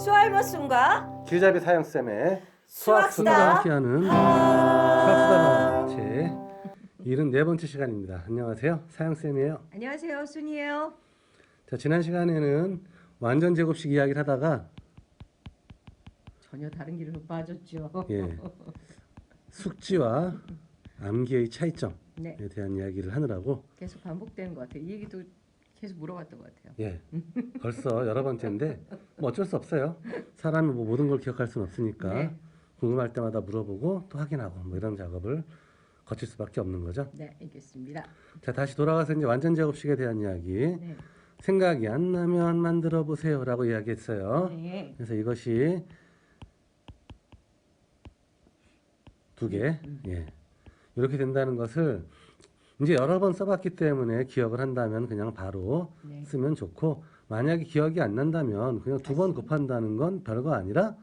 수알머순과 길잡이 사형쌤의 수학수다. 수학수다와 함께하는 수학수다방 제 74번째 시간입니다. 안녕하세요. 사형쌤이에요. 안녕하세요, 순이에요. 자, 지난 시간에는 완전 제곱식 이야기를 하다가 전혀 다른 길로 빠졌죠. 예, 숙지와 암기의 차이점에 네, 대한 이야기를 하느라고 계속 반복되는 것 같아요. 이 얘기도 계속 물어봤던 것 같아요. 예, 벌써 여러 번째인데 뭐 어쩔 수 없어요. 사람이 뭐 모든 걸 기억할 수는 없으니까 네. 궁금할 때마다 물어보고 또 확인하고 뭐 이런 작업을 거칠 수밖에 없는 거죠. 네, 알겠습니다. 자, 다시 돌아가서 이제 완전 제곱식에 대한 이야기. 네, 생각이 안 나면 만들어 보세요라고 이야기했어요. 네, 그래서 이것이 두 개, 예, 이렇게 된다는 것을 이제 여러 번 써봤기 때문에 기억을 한다면 그냥 바로 네. 쓰면 좋고, 만약에 기억이 안 난다면 그냥 두 번 곱한다는 건 별거 아니라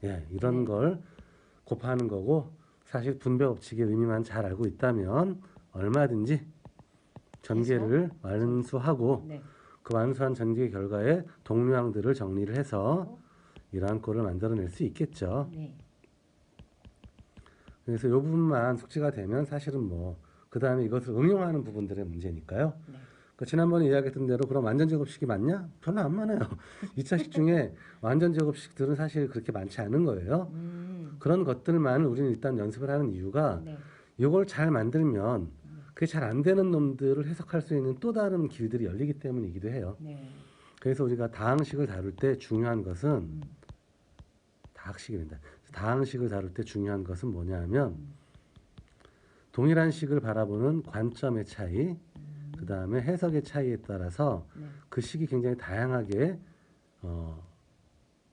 예, 이런 네. 걸 곱하는 거고, 사실 분배 법칙의 의미만 잘 알고 있다면 얼마든지 전개를 완수하고 네. 그 완수한 전개 결과에 동류항들을 정리를 해서 이러한 꼴을 만들어낼 수 있겠죠. 네. 그래서 이 부분만 숙지가 되면 사실은 뭐 그 다음에 이것을 응용하는 부분들의 문제니까요. 네. 그 지난번에 이야기했던 대로 그럼 완전 제곱식이 맞냐? 별로 안 많아요. 2차식 중에 완전 제곱식들은 사실 그렇게 많지 않은 거예요. 그런 것들만 우리는 일단 연습을 하는 이유가 네. 이걸 잘 만들면 그게 잘 안 되는 놈들을 해석할 수 있는 또 다른 길들이 열리기 때문이기도 해요. 네. 그래서 우리가 다항식을 다룰 때 중요한 것은 다항식입니다. 다항식을 다룰 때 중요한 것은 뭐냐 하면 동일한 식을 바라보는 관점의 차이, 그 다음에 해석의 차이에 따라서 네. 그 식이 굉장히 다양하게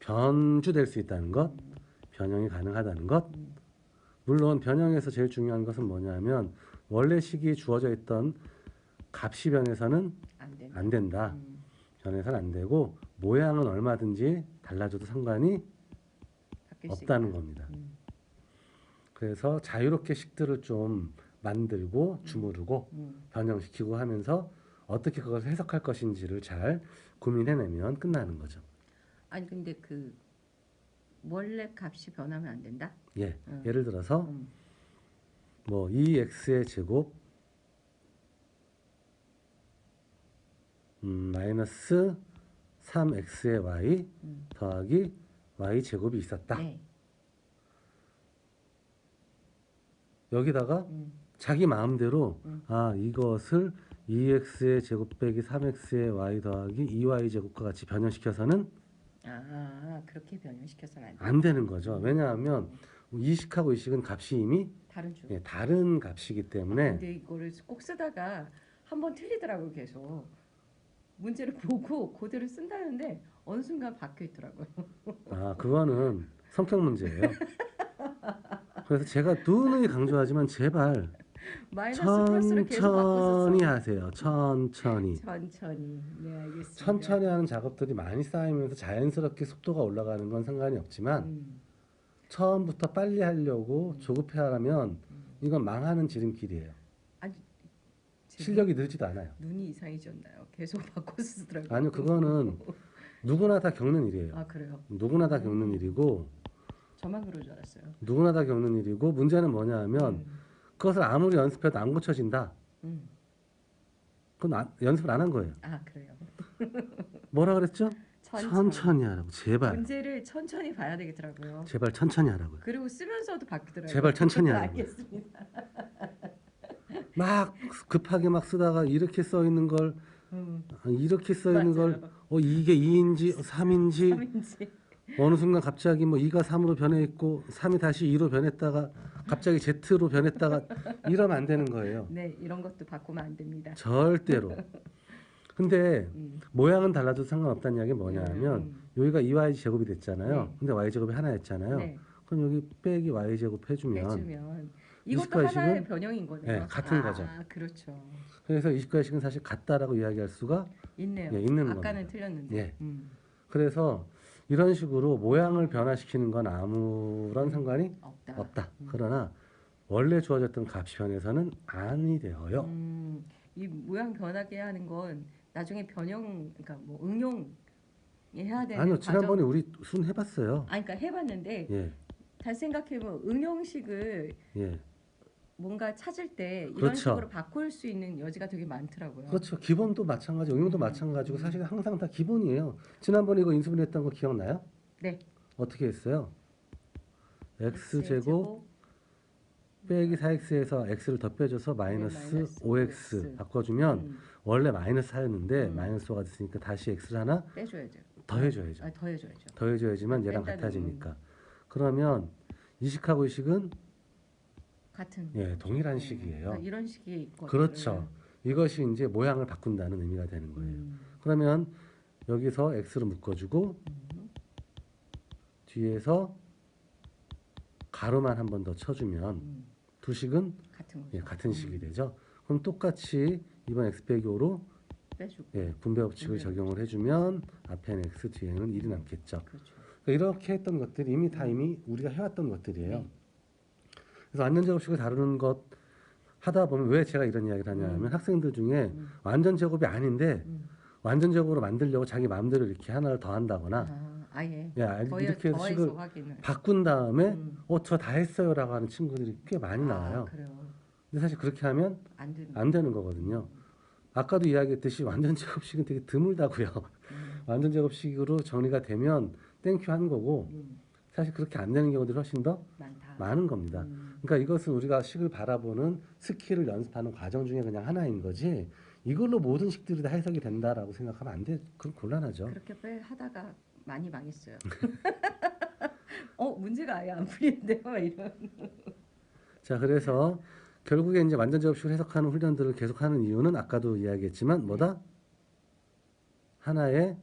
변주될 수 있다는 것, 변형이 가능하다는 것. 물론 변형에서 제일 중요한 것은 뭐냐면 원래 식이 주어져 있던 값이 변해서는 안 된다. 안 된다. 변해서는 안 되고 모양은 얼마든지 달라져도 상관이 바뀔 수 없다는 있다. 겁니다. 그래서 자유롭게 식들을 좀 만들고 주무르고 변형시키고 하면서 어떻게 그것을 해석할 것인지를 잘 고민해내면 끝나는 거죠. 아니 근데 그 원래 값이 변하면 안 된다? 예, 예를 들어서 음. 뭐 2x의 제곱 마이너스 3x의 y 더하기 y 제곱이 있었다. 네. 여기다가 자기 마음대로 아 이것을 2x의 제곱 빼기 3x의 y 더하기 2y 제곱과 같이 변형시켜서는 그렇게 변형시켜서는 안 돼. 안 되는 거죠. 왜냐하면 이 식하고 이 식은 값이 이미 다른 줄. 예, 다른 값이기 때문에 근데 이거를 꼭 쓰다가 한번 틀리더라고요. 계속 문제를 보고 그대로 쓴다는데 어느 순간 바뀌어 있더라고요. 아 그거는 성격 문제예요. 그래서 제가 누누이 강조하지만 제발 마이너스 플러스를 계속 천천히 바꿔서 하세요. 천천히. 천천히. 네, 알겠습니다. 천천히 하는 작업들이 많이 쌓이면서 자연스럽게 속도가 올라가는 건 상관이 없지만 처음부터 빨리 하려고 조급해 하려면 이건 망하는 지름길이에요. 아니 제 실력이 늘지도 않아요. 눈이 이상해졌나요? 계속 바꿔 쓰더라고요. 아니요, 그거는 누구나 다 겪는 일이에요. 아 그래요? 누구나 다 겪는 일이고, 저만 그럴 줄 알았어요. 누구나 다 겪는 일이고, 문제는 뭐냐 하면 그것을 아무리 연습해도 안 고쳐진다. 음. 그건 연습을 안 한 거예요. 아 그래요. 뭐라 그랬죠? 천천히. 천천히 하라고. 제발. 문제를 천천히 봐야 되겠더라고요. 제발 천천히 하라고요. 그리고 쓰면서도 바뀌더라고요. 제발 천천히 하라고요. 알겠습니다. 막 급하게 막 쓰다가 이렇게 써 있는 걸 이렇게 써 있는 걸 맞아요. 이게 2인지 3인지 3인지. 어느 순간 갑자기 뭐 2가 3으로 변해 있고 3이 다시 2로 변했다가 갑자기 Z로 변했다가 이러면 안 되는 거예요. 네, 이런 것도 바꾸면 안 됩니다. 절대로. 근데 모양은 달라도 상관없다는 이야기는 뭐냐 하면 여기가 2y 제곱이 됐잖아요. 네. 근데 y 제곱이 하나였잖아요. 네. 그럼 여기 빼기 y 제곱 해주면 해주면 이것도 이십가의식은 하나의 변형인 거네요. 네, 같은 거죠. 그렇죠. 그래서 20가의식은 사실 같다라고 이야기할 수가 있네요. 예, 있는 아까는 겁니다. 틀렸는데. 예. 그래서 이런 식으로 모양을 변화시키는 건 아무런 상관이 없다. 그러나 원래 주어졌던 값이 변해서는 아니 되어요. 이 모양 변하게 하는 건 나중에 변형, 그러니까 뭐 응용 해야 되는 아니요, 과정. 지난번에 우리 순 해봤어요. 그러니까 해봤는데 예, 다시 생각해보면 응용식을 예, 뭔가 찾을 때 이런 그렇죠. 식으로 바꿀 수 있는 여지가 되게 많더라고요. 그렇죠. 기본도 마찬가지, 응용도 마찬가지고 사실 항상 다 기본이에요. 지난번에 이거 인수분해했던 거 기억나요? 네. 어떻게 했어요? x제곱 제곱 빼기 4x에서 x를 더 빼줘서 마이너스 마이너스 5x 5x. 바꿔주면 원래 마이너스 4였는데 음. 마이너스 5가 됐으니까 다시 x를 하나 빼줘야죠. 더해줘야죠. 더해줘야죠. 더해줘야지만 얘랑 뺀다는 같아지니까. 그러면 이식하고 이식은 같은. 예, 동일한 식이에요. 그러니까 이런 식이 있거든요. 그렇죠. 이것이 이제 모양을 바꾼다는 의미가 되는 거예요. 음. 그러면 여기서 x를 묶어주고 뒤에서 가로만 한 번 더 쳐주면 두 식은 같은 거죠. 예, 같은 식이 되죠. 그럼 똑같이 이번 x 빼기 5로 빼주고. 예, 분배 법칙을 분배 적용을 해주면 앞에는 x 뒤에는 1이 남겠죠. 그렇죠. 그러니까 이렇게 했던 것들이 이미 우리가 해왔던 것들이에요. 네. 그래서 완전 제곱식을 다루는 것 하다 보면 왜 제가 이런 이야기를 하냐면 학생들 중에 완전 제곱이 아닌데 완전 제곱으로 만들려고 자기 마음대로 이렇게 하나를 더 한다거나 아예. 이렇게 해서 식을 확인을. 바꾼 다음에 저 다 했어요라고 하는 친구들이 꽤 많이 나와요. 그래요. 근데 사실 그렇게 하면 안 되는 거거든요. 아까도 이야기했듯이 완전 제곱식은 되게 드물다고요. 완전 제곱식으로 정리가 되면 땡큐 하는 거고 사실 그렇게 안 되는 경우들이 훨씬 더 많다. 많은 겁니다. 그러니까 이것은 우리가 식을 바라보는 스킬을 연습하는 과정 중에 그냥 하나인 거지 이걸로 모든 식들이 다 해석이 된다라고 생각하면 안 돼. 그건 곤란하죠. 그렇게 하다가 많이 망했어요. 문제가 아예 안 풀리는데요, 막 이런. 자, 그래서 결국에 이제 완전 제곱식을 해석하는 훈련들을 계속하는 이유는 아까도 이야기했지만 뭐다? 하나의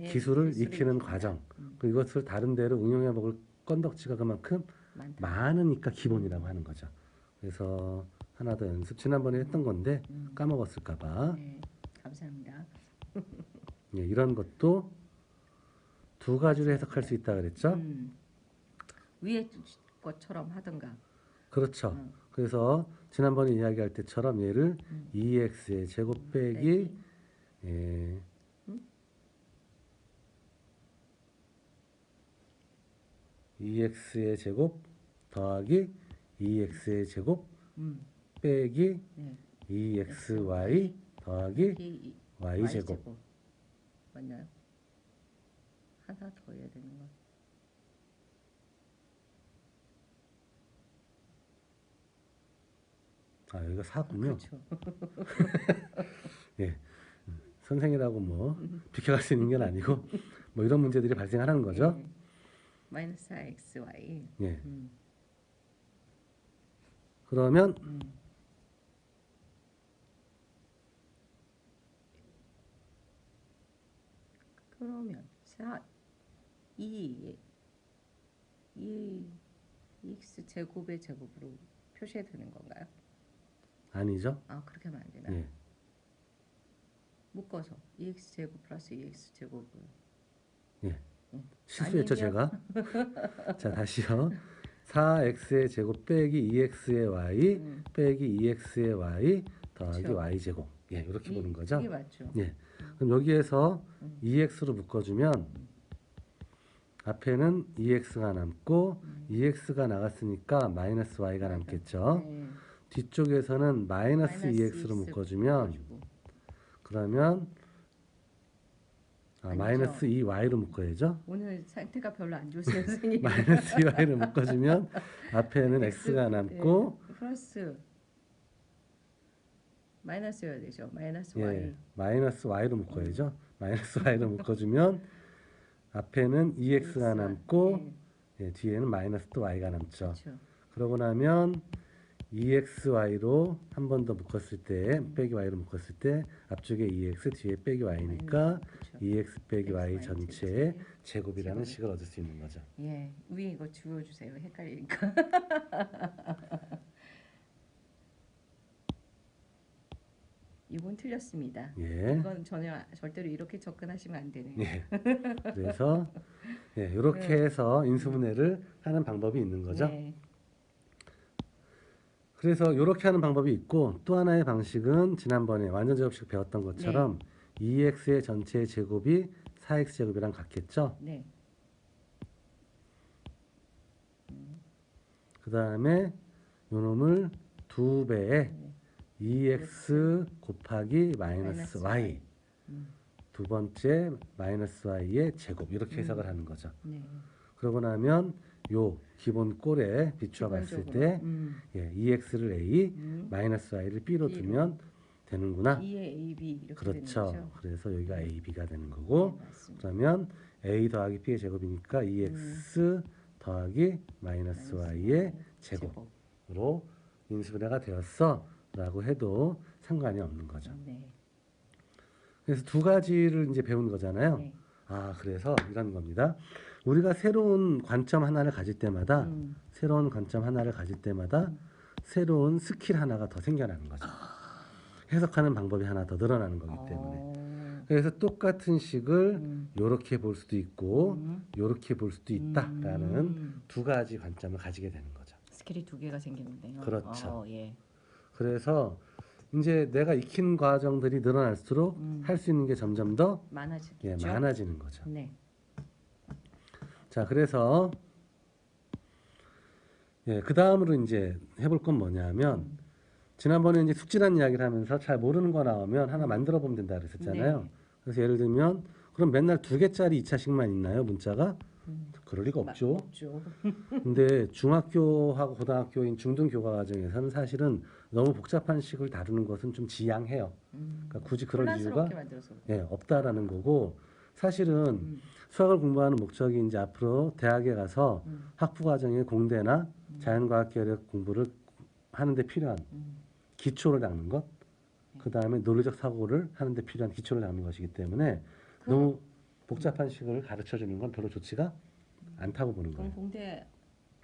기술을 익히는 과정. 그리고 이것을 다른 데로 응용해 먹을 건덕지가 그만큼 많으니까 기본이라고 하는 거죠. 그래서 하나 더 연습. 지난번에 했던 건데 까먹었을까봐. 네, 감사합니다. 예, 이런 것도 두 가지로 해석할 수 있다 그랬죠. 위에 것처럼 하던가. 그렇죠. 그래서 지난번에 이야기할 때처럼 얘를 2x의 제곱 빼기 2x의 제곱 더하기 2x의 제곱 빼기 2xy 더하기 y제곱. 맞나요? 하나 더 해야 되는 거. 아, 여기가 4군요. 그렇죠. 예. 선생이라고 뭐 비켜갈 수 있는 건 아니고 뭐 이런 문제들이 발생하는 거죠. 네. 마이너스 4xy. 예. 그러면 그러면 2 x 제곱의 제곱으로 표시해야 되는 건가요? 아니죠. 그렇게 하면 안 되나요? 예. 묶어서 2x 제곱 플러스 2x 제곱을. 예. 실수했죠, 아니면- 제가. 자, 다시요. 4x의 제곱 빼기 2x의 y 빼기 2x의 y 더하기 그렇죠. y제곱. 예, 이렇게 보는 거죠. 이게 맞죠. 예. 그럼 여기에서 2x로 묶어주면 앞에는 2x가 남고 2x가 나갔으니까 마이너스 y가 남겠죠. 네. 뒤쪽에서는 마이너스 마이너스 2x로 2x 묶어주면 묶어주고. 그러면 아니죠. 마이너스 2y로 묶어야죠. 오늘 상태가 별로 안 좋으세요, 선생님. 마이너스 2y를 묶어주면 앞에는 x가 남고 플러스 마이너스여야 되죠. 마이너스 y. 예, 마이너스 y로 묶어야죠. 마이너스 y로 묶어주면 앞에는 2x가 남고 예, 뒤에는 마이너스 또 y가 남죠. 그렇죠. 그러고 나면 2xy로 한 번 더 묶었을 때 빼기 y로 묶었을 때 앞쪽에 2x 뒤에 빼기 y니까 그렇죠. 2x 빼기 y XY 전체의 제곱이라는 식을 얻을 수 있는 거죠. 예, 위에 이거 지워주세요. 헷갈리니까. 이건 틀렸습니다. 예. 이건 절대로 이렇게 접근하시면 안 되네요. 예. 그래서 이렇게 해서 인수분해를 하는 방법이 있는 거죠. 네. 그래서 이렇게 하는 방법이 있고 또 하나의 방식은 지난번에 완전 제곱식 배웠던 것처럼 2x의 전체 제곱이 4x제곱이랑 같겠죠. 네. 그 다음에 요놈을 2배에 네. 2x 곱하기 마이너스 y 음. 두 번째 마이너스 y의 제곱 이렇게 해석을 하는 거죠. 네. 그러고 나면 요 기본 꼴에 비추어 봤을 때 예, 2x를 a 마이너스 y를 b로 B로. 두면 되는구나. 2의 AB 이렇게 그렇죠. 되는 거죠. 그래서 여기가 ab가 되는 거고 네, 맞습니다. 그러면 a 더하기 b의 제곱이니까 2x 더하기 마이너스 y의 제곱으로 인수분해가 되었어 라고 해도 상관이 없는 거죠. 네. 그래서 두 가지를 이제 배운 거잖아요. 네. 아, 그래서 이런 겁니다. 우리가 새로운 관점 하나를 가질 때마다 새로운 관점 하나를 가질 때마다 새로운 스킬 하나가 더 생겨나는 거죠. 해석하는 방법이 하나 더 늘어나는 거기 때문에. 그래서 똑같은 식을 요렇게 볼 수도 있고 요렇게 볼 수도 있다라는 두 가지 관점을 가지게 되는 거죠. 스킬이 두 개가 생기는데요. 그렇죠. 예. 그래서 이제 내가 익힌 과정들이 늘어날수록 할 수 있는 게 점점 더 많아지겠죠. 많아지는 거죠. 네. 자, 그래서 그 다음으로 이제 해볼 건 뭐냐면 지난번에 이제 숙지란 이야기를 하면서 잘 모르는 거 나오면 하나 만들어 보면 된다 그랬었잖아요. 네. 그래서 예를 들면 그럼 맨날 2개짜리 2차식만 있나요, 문자가? 그럴 리가 없죠. 없죠. 근데 중학교하고 고등학교인 중등 교과 과정에서는 사실은 너무 복잡한 식을 다루는 것은 좀 지양해요. 그러니까 굳이 그럴 이유가 혼란스럽게 만들어서. 없다라는 거고 사실은 수학을 공부하는 목적이 이제 앞으로 대학에 가서 학부 과정에 공대나 자연과학 계열의 공부를 하는데 필요한 기초를 닦는 것, 그 다음에 논리적 사고를 하는데 필요한 기초를 닦는 것이기 때문에 너무 복잡한 식을 가르쳐 주는 건 별로 좋지가 않다고 보는 그럼 거예요. 공대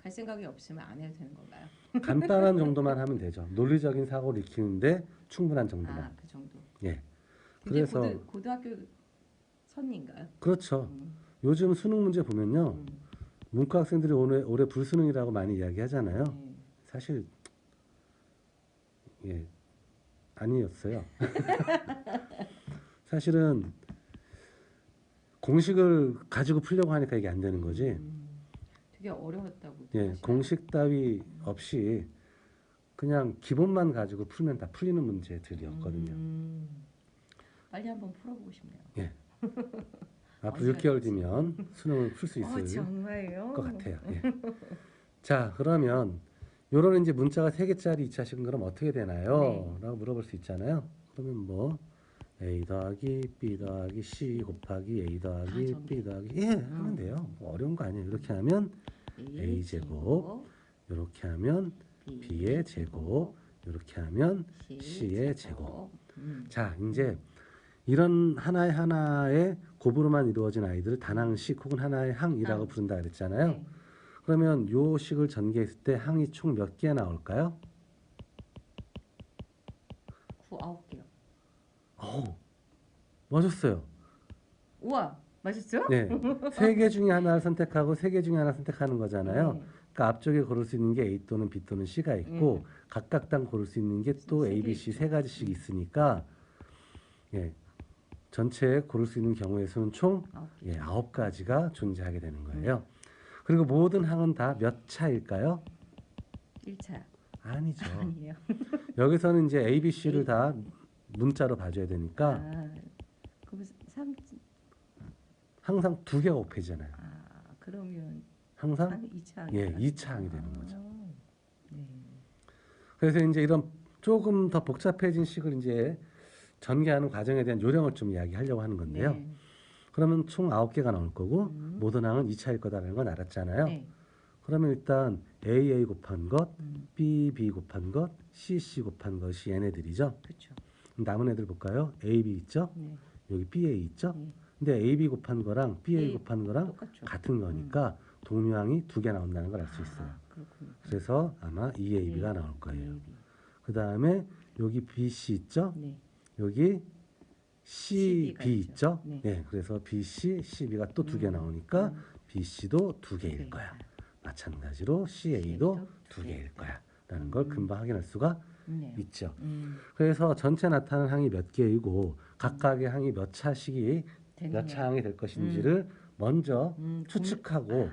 갈 생각이 없으면 안 해도 되는 건가요? 간단한 정도만 하면 되죠. 논리적인 사고를 익히는데 충분한 정도만. 아, 그 정도. 예. 근데 그래서 고등학교 선인가요? 그렇죠. 요즘 수능 문제 보면요. 문과 학생들이 올해 불수능이라고 많이 이야기하잖아요. 네. 사실 아니었어요. 사실은 공식을 가지고 풀려고 하니까 이게 안 되는 거지. 되게 어려웠다고. 공식 따위 없이 그냥 기본만 가지고 풀면 다 풀리는 문제들이었거든요. 빨리 한번 풀어보고 싶네요. 예. 앞으로 6개월 뒤면 수능을 풀 수 있을 정말요? 것 같아요. 예. 자, 그러면 요런 이제 문자가 3개짜리 2차식은 그럼 어떻게 되나요? 네. 라고 물어볼 수 있잖아요. 그러면 뭐 A 더하기 B 더하기 C 곱하기 A 더하기 B 더하기 하면 돼요. 뭐 어려운 거 아니에요. 이렇게 하면 A 제곱, 이렇게 하면 B의 제곱, 이렇게 하면 C의 제곱. 자, 이제 이런 하나의 곱으로만 이루어진 아이들을 단항식 혹은 하나의 항이라고 부른다 그랬잖아요. 네. 그러면 요 식을 전개했을 때 항이 총 몇 개 나올까요? 9개요. 맞았어요. 우와, 맞았죠? 네, 3개 중에 하나를 선택하고 3개 중에 하나 선택하는 거잖아요. 네. 그러니까 앞쪽에 고를 수 있는 게 A 또는 B 또는 C가 있고 각각 고를 수 있는 게 또 A, B, C 3가지씩 있으니까 전체에 고를 수 있는 경우의 수는 총 9가지가 존재하게 되는 거예요. 그리고 모든 항은 다 몇 차일까요? 1차. 아니죠. 아니에요. 여기서는 이제 A, B, C를 다 문자로 봐줘야 되니까 그럼 3. 항상 2개가 곱해지잖아요. 그러면 항상 2차. 2차 항이 되는 거죠. 네. 그래서 이제 이런 조금 더 복잡해진 식을 이제 전개하는 과정에 대한 요령을 좀 이야기하려고 하는 건데요. 네. 그러면 총 9개가 나올 거고 모든 항은 2차일 거다라는 건 알았잖아요. 네. 그러면 일단 A 곱한 것, B 곱한 것, C 곱한 것이 얘네들이죠. 그렇죠. 남은 애들 볼까요? A, B 있죠? 네. 여기 BA 있죠? 네. 근데 AB 곱한 거랑 BA A 곱한 거랑 똑같죠. 같은 거니까 동류항이 2개 나온다는 걸 알 수 있어요. 그렇군요. 그래서 아마 EAB가 나올 거예요. AB. 그 다음에 여기 BC 있죠? 네. 여기 CB 가 CB 있죠. 있죠? 네. 네, 그래서 BC, CB가 또 2개 나오니까 BC도 2개일 거야. 마찬가지로 CA도 2개일 거야. 라는 걸 금방 확인할 수가 있죠. 그래서 전체 나타나는 항이 몇 개이고 각각의 항이 몇 차씩이 되느냐. 몇 차항이 될 것인지를 먼저 추측하고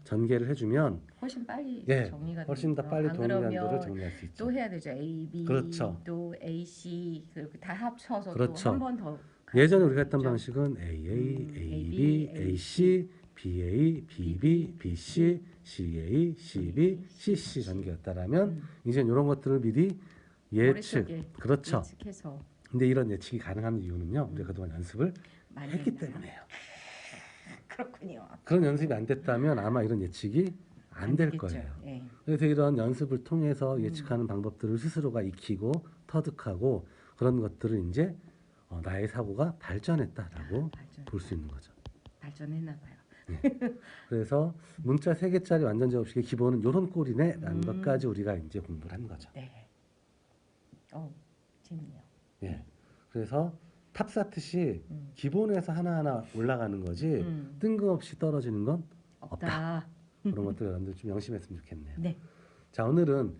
전개를 해주면 훨씬 빨리 예, 정리가 훨씬 더 되죠. 빨리 안 동일한도를 그러면 정리할 수 있죠. 또 해야 되죠. A, B, 그렇죠. 또 A, C 그리고 다 합쳐서 그렇죠. 또 한 번 더. 예전에 우리가 했던 되죠. 방식은 AA, A, AB, AC, BA, BB, BC, CA, CB, CC 전개였다라면 이제 이런 것들을 미리 예측. 머릿속에 그렇죠. 예측해서 근데 이런 예측이 가능한 이유는요. 우리가 그동안 연습을 많이 했기 했나요? 때문에요. 그렇군요. 그런 연습이 안 됐다면 아마 이런 예측이 안 될 되겠죠. 거예요. 예. 그래서 이런 연습을 통해서 예측하는 방법들을 스스로가 익히고 터득하고 그런 것들을 이제 나의 사고가 발전했다라고 발전. 볼 수 있는 거죠. 발전했나 봐요. 그래서 문자 3개짜리 완전 제곱식의 기본은 요런 꼴이네라는 것까지 우리가 이제 공부를 한 거죠. 네. 재밌네요. 예. 그래서 탑사트시 음. 기본에서 하나하나 올라가는 거지 뜬금없이 떨어지는 건 없다. 그런 것들 여러분들 좀 명심했으면 좋겠네요. 네. 자, 오늘은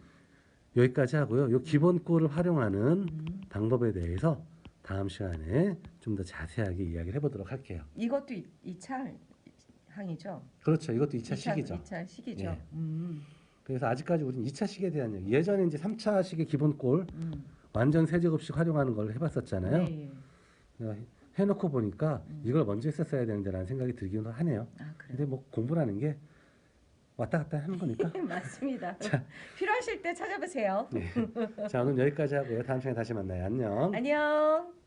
여기까지 하고요. 요 기본 꼴을 활용하는 방법에 대해서 다음 시간에 좀 더 자세하게 이야기를 해보도록 할게요. 이것도 2차 항이죠. 그렇죠. 이것도 2차 식이죠. 2차 식이죠. 예. 음. 그래서 아직까지 우리는 2차 식에 대한 얘기. 예전에 이제 3차 식의 기본 꼴 음. 완전 세제곱식 활용하는 걸 해봤었잖아요. 네. 해놓고 보니까 이걸 먼저 했었어야 되는데라는 생각이 들기도 하네요. 아, 그래요. 근데 뭐 공부라는 게 왔다 갔다 하는 거니까. 맞습니다. 필요하실 때 찾아보세요. 네. 자, 오늘 여기까지 하고요. 다음 시간에 다시 만나요. 안녕. 안녕.